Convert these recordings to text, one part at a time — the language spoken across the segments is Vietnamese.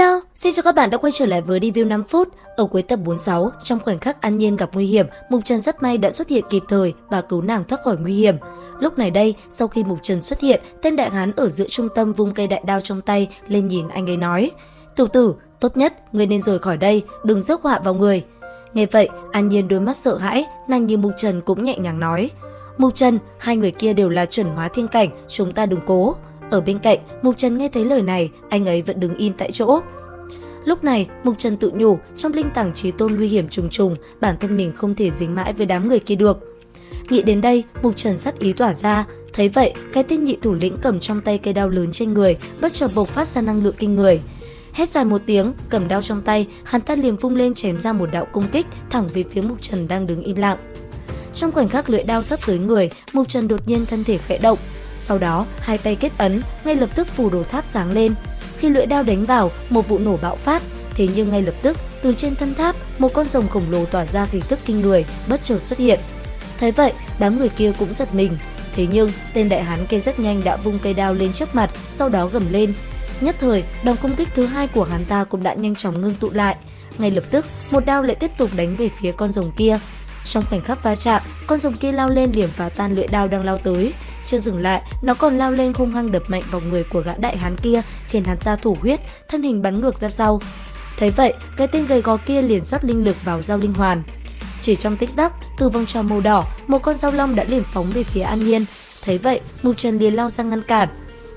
Hello, xin chào các bạn đã quay trở lại với review 5 phút. Ở cuối tập 46, trong khoảnh khắc An Nhiên gặp nguy hiểm, Mục Trần rất may đã xuất hiện kịp thời và cứu nàng thoát khỏi nguy hiểm. Lúc này đây, sau khi Mục Trần xuất hiện, tên đại hán ở giữa trung tâm vung cây đại đao trong tay lên nhìn anh ấy nói: "Tiểu tử, tốt nhất ngươi nên rời khỏi đây, đừng rước họa vào người." Nghe vậy, An Nhiên đôi mắt sợ hãi, nàng nhìn Mục Trần cũng nhẹ nhàng nói: "Mục Trần, hai người kia đều là chuẩn hóa thiên cảnh, chúng ta đừng cố." Ở bên cạnh, Mục Trần nghe thấy lời này, anh ấy vẫn đứng im tại chỗ. Lúc này, Mục Trần tự nhủ, trong linh tàng chí tôn nguy hiểm trùng trùng, bản thân mình không thể dính mãi với đám người kia được. Nghĩ đến đây, Mục Trần sát ý tỏa ra. Thấy vậy, cái tên nhị thủ lĩnh cầm trong tay cây đao lớn trên người, bất chợt bộc phát ra năng lượng kinh người. Hét dài một tiếng, cầm đao trong tay, hắn ta liền vung lên chém ra một đạo công kích thẳng về phía Mục Trần đang đứng im lặng. Trong khoảnh khắc lưỡi đao sắp tới người, Mục Trần đột nhiên thân thể khẽ động. Sau đó, hai tay kết ấn, ngay lập tức phù đồ tháp sáng lên. Khi lưỡi đao đánh vào, một vụ nổ bạo phát, thế nhưng ngay lập tức, từ trên thân tháp, một con rồng khổng lồ tỏa ra khí tức kinh người, bất chợt xuất hiện. Thấy vậy, đám người kia cũng giật mình. Thế nhưng, tên đại hán kia rất nhanh đã vung cây đao lên trước mặt, sau đó gầm lên. Nhất thời, đòn công kích thứ hai của hắn ta cũng đã nhanh chóng ngưng tụ lại. Ngay lập tức, một đao lại tiếp tục đánh về phía con rồng kia. Trong khoảnh khắc va chạm, con rồng kia lao lên liền phá tan lưỡi đao đang lao tới. Chưa dừng lại, nó còn lao lên hung hăng đập mạnh vào người của gã đại hán kia, khiến hắn ta thổ huyết, thân hình bắn ngược ra sau. Thấy vậy, cái tên gầy gò kia liền xoát linh lực vào dao linh hoàn. Chỉ trong tích tắc, từ vòng tròn màu đỏ, một con dao long đã liền phóng về phía An Nhiên. Thấy vậy, Mục Trần liền lao sang ngăn cản.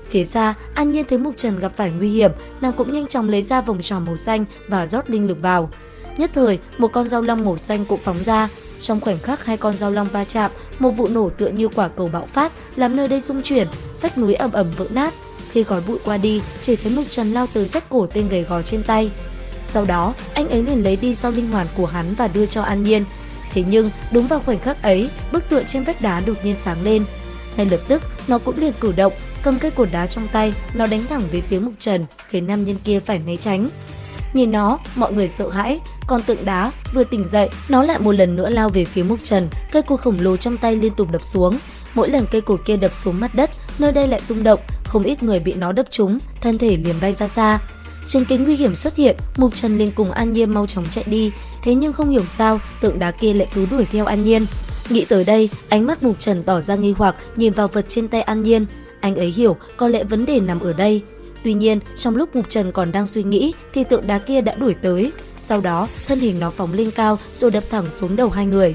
Phía xa, An Nhiên thấy Mục Trần gặp phải nguy hiểm, nàng cũng nhanh chóng lấy ra vòng tròn màu xanh và rót linh lực vào. Nhất thời, một con dao long màu xanh cũng phóng ra. Trong khoảnh khắc hai con dao long va chạm, một vụ nổ tựa như quả cầu bạo phát, làm nơi đây rung chuyển, vách núi ầm ầm vỡ nát. Khi khói bụi qua đi, chỉ thấy Mục Trần lao tới rách cổ tên gầy gò trên tay. Sau đó, anh ấy liền lấy đi dao linh hoàn của hắn và đưa cho An Nhiên. Thế nhưng, đúng vào khoảnh khắc ấy, bức tượng trên vách đá đột nhiên sáng lên. Ngay lập tức, nó cũng liền cử động, cầm cây cột đá trong tay, nó đánh thẳng về phía Mục Trần, khiến nam nhân kia phải né tránh. Nhìn nó, mọi người sợ hãi, còn tượng đá vừa tỉnh dậy, nó lại một lần nữa lao về phía Mục Trần, cây cột khổng lồ trong tay liên tục đập xuống. Mỗi lần cây cột kia đập xuống mặt đất, nơi đây lại rung động, không ít người bị nó đập trúng, thân thể liền bay ra xa. Chứng kiến nguy hiểm xuất hiện, Mục Trần liền cùng An Nhiên mau chóng chạy đi, thế nhưng không hiểu sao, tượng đá kia lại cứ đuổi theo An Nhiên. Nghĩ tới đây, ánh mắt Mục Trần tỏ ra nghi hoặc, nhìn vào vật trên tay An Nhiên. Anh ấy hiểu, có lẽ vấn đề nằm ở đây. Tuy nhiên, trong lúc Mục Trần còn đang suy nghĩ thì tượng đá kia đã đuổi tới. Sau đó, thân hình nó phóng lên cao rồi đập thẳng xuống đầu hai người.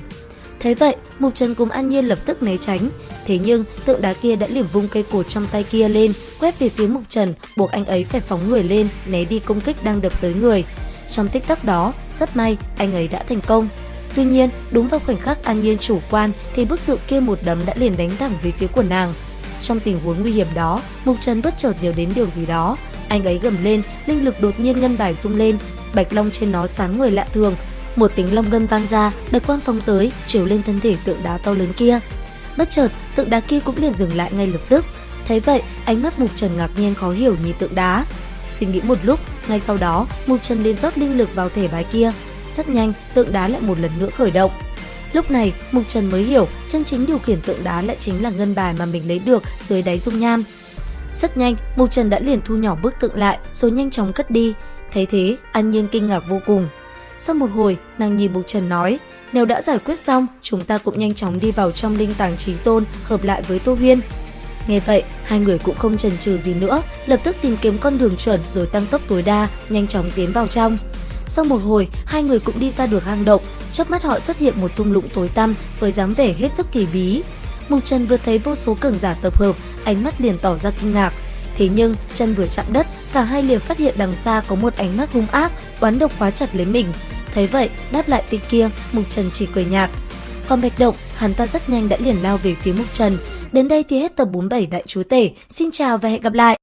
Thế vậy, Mục Trần cùng An Nhiên lập tức né tránh. Thế nhưng, tượng đá kia đã liềm vung cây cột trong tay kia lên, quét về phía Mục Trần, buộc anh ấy phải phóng người lên, né đi công kích đang đập tới người. Trong tích tắc đó, rất may, anh ấy đã thành công. Tuy nhiên, đúng vào khoảnh khắc An Nhiên chủ quan thì bức tượng kia một đấm đã liền đánh thẳng về phía của nàng. Trong tình huống nguy hiểm đó, Mục Trần bất chợt nhớ đến điều gì đó. Anh ấy gầm lên, linh lực đột nhiên ngân bài rung lên, bạch long trên nó sáng người lạ thường. Một tiếng long ngâm vang ra, bạch quang phóng tới, chiếu lên thân thể tượng đá to lớn kia. Bất chợt, tượng đá kia cũng liền dừng lại ngay lập tức. Thấy vậy, ánh mắt Mục Trần ngạc nhiên khó hiểu nhìn tượng đá. Suy nghĩ một lúc, ngay sau đó, Mục Trần liền rót linh lực vào thể bài kia. Rất nhanh, tượng đá lại một lần nữa khởi động. Lúc này, Mục Trần mới hiểu chân chính điều khiển tượng đá lại chính là ngân bài mà mình lấy được dưới đáy dung nham. Rất nhanh, Mục Trần đã liền thu nhỏ bức tượng lại rồi nhanh chóng cất đi. Thấy thế, An Nhiên kinh ngạc vô cùng. Sau một hồi, nàng nhìn Mục Trần nói: "Nếu đã giải quyết xong, chúng ta cũng nhanh chóng đi vào trong linh tàng chí tôn, hợp lại với Tô Huyên." Nghe vậy, hai người cũng không chần chừ gì nữa, lập tức tìm kiếm con đường chuẩn rồi tăng tốc tối đa, nhanh chóng tiến vào trong. Sau một hồi, hai người cũng đi ra được hang động, chớp mắt họ xuất hiện một thung lũng tối tăm với dáng vẻ hết sức kỳ bí. Mục Trần vừa thấy vô số cường giả tập hợp, ánh mắt liền tỏ ra kinh ngạc. Thế nhưng, chân vừa chạm đất, cả hai liền phát hiện đằng xa có một ánh mắt hung ác, oán độc khóa chặt lấy mình. Thấy vậy, đáp lại tên kia, Mục Trần chỉ cười nhạt. Còn Bạch Động, hắn ta rất nhanh đã liền lao về phía Mục Trần. Đến đây thì hết tập 47 Đại Chúa Tể. Xin chào và hẹn gặp lại!